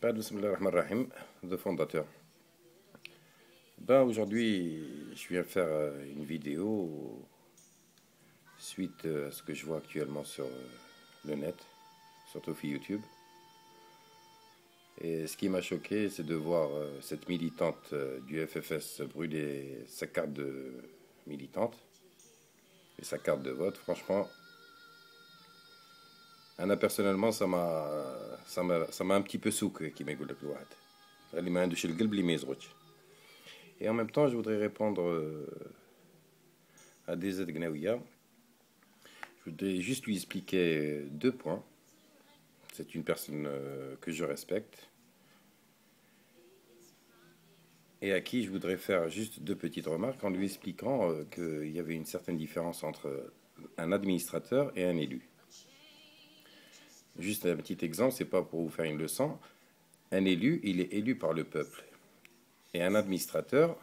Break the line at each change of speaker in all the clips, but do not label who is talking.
Bismillah ar-Rahman ar-Rahim, le fondateur. Ben, aujourd'hui, je viens faire une vidéo suite à ce que je vois actuellement sur le net, surtout sur YouTube. Et ce qui m'a choqué, c'est de voir cette militante du FFS brûler sa carte de militante et sa carte de vote. Franchement, Anna personnellement, ça m'a un petit peu souk qui m'égoule le واحد. اللي ما عندوش القلب اللي ما يزغوش. Et en même temps, je voudrais répondre à DZ Gnaouia. Je voudrais juste lui expliquer deux points. C'est une personne que je respecte et à qui je voudrais faire juste deux petites remarques en lui expliquant qu'il y avait une certaine différence entre un administrateur et un élu. Juste un petit exemple, c'est pas pour vous faire une leçon. Un élu, il est élu par le peuple. Et un administrateur,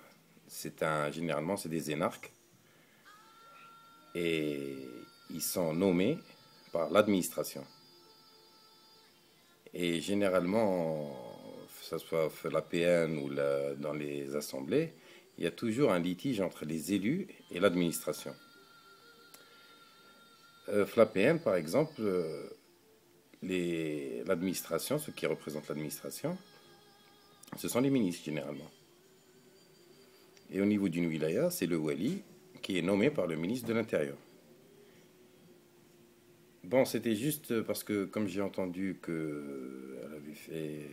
généralement, c'est des énarques. Et ils sont nommés par l'administration. Et généralement, que ce soit la PN ou dans les assemblées, il y a toujours un litige entre les élus et l'administration. La PN, par exemple, l'administration, ceux qui représentent l'administration, ce sont les ministres généralement. Et au niveau d'une wilaya, c'est le wali qui est nommé par le ministre de l'Intérieur. Bon, c'était juste parce que, comme j'ai entendu qu'elle avait fait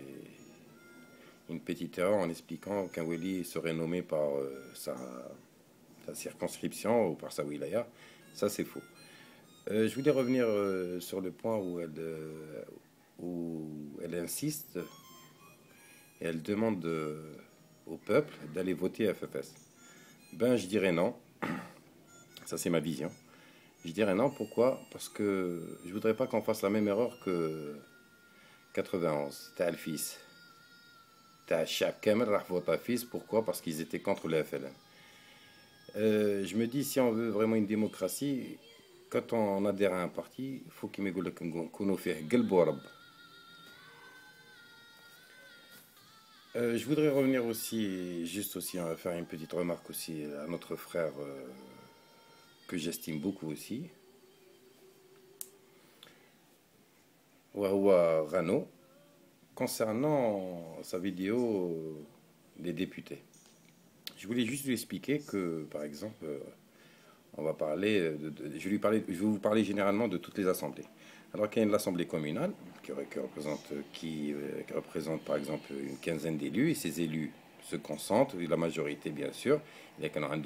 une petite erreur en expliquant qu'un wali serait nommé par sa circonscription ou par sa wilaya, ça c'est faux. Je voulais revenir sur le point où elle insiste et elle demande au peuple d'aller voter FFS. Ben, je dirais non. Ça, c'est ma vision. Je dirais non, pourquoi? Parce que je voudrais pas qu'on fasse la même erreur que 91. T'as le fils. T'as chaque Kamel voté fils. Pourquoi? Parce qu'ils étaient contre le FLN. Je me dis, si on veut vraiment une démocratie, quand on adhère à un parti, il faut qu'il me dise qu'on nous fait galbo. Je voudrais revenir aussi, faire une petite remarque aussi à notre frère que j'estime beaucoup aussi, Wahoua Rano, concernant sa vidéo des députés. Je voulais juste lui expliquer que, par exemple, on va parler, je vais vous parler généralement de toutes les assemblées. Alors qu'il y a l'assemblée communale qui représente par exemple une quinzaine d'élus et ces élus se concentrent, la majorité bien sûr, il y a quand même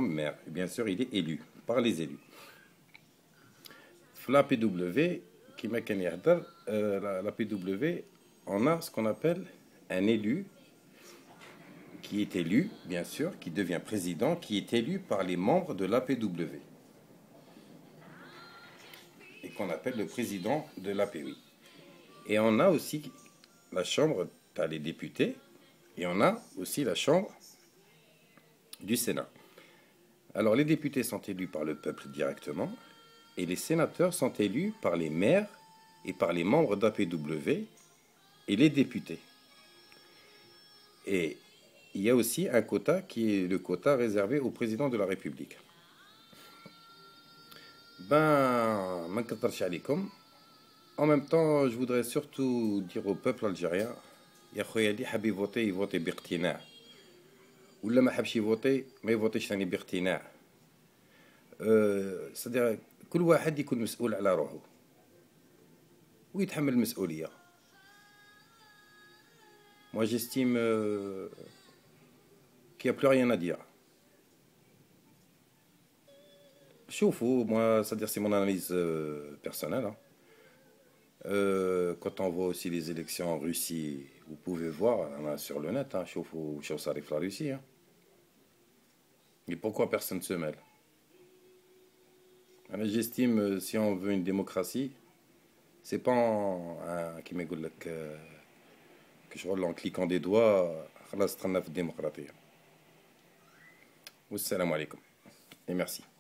mais bien sûr il est élu par les élus. La PW, la PW, on a ce qu'on appelle un élu qui est élu, bien sûr, qui devient président, qui est élu par les membres de l'APW. Et qu'on appelle le président de l'APW. Et on a aussi la chambre, tu as les députés, et on a aussi la chambre du Sénat. Alors les députés sont élus par le peuple directement, et les sénateurs sont élus par les maires et par les membres d'APW et les députés. Et il y a aussi un quota qui est le quota réservé au président de la République. Ben, en même temps, je voudrais surtout dire au peuple algérien, يا خويا اللي حاب يفوتي يفوتي باقتناع ولا ما حبش يفوتي ما يفوتيش ثاني باقتناع. c'est-à-dire كل واحد يكون مسؤول على روحه ويتحمل المسؤولية. Moi j'estime qu'il n'y a plus rien à dire. Choufou, moi, c'est-à-dire c'est mon analyse personnelle. Hein. Quand on voit aussi les élections en Russie, vous pouvez voir sur le net, hein, choufou, ça arrive la Russie. Hein. Et pourquoi personne ne se mêle? Alors, j'estime, si on veut une démocratie, c'est pas qui me dit que je roule en cliquant des doigts, خلاص دخلنا في الديمقراطية. والسلام عليكم et merci.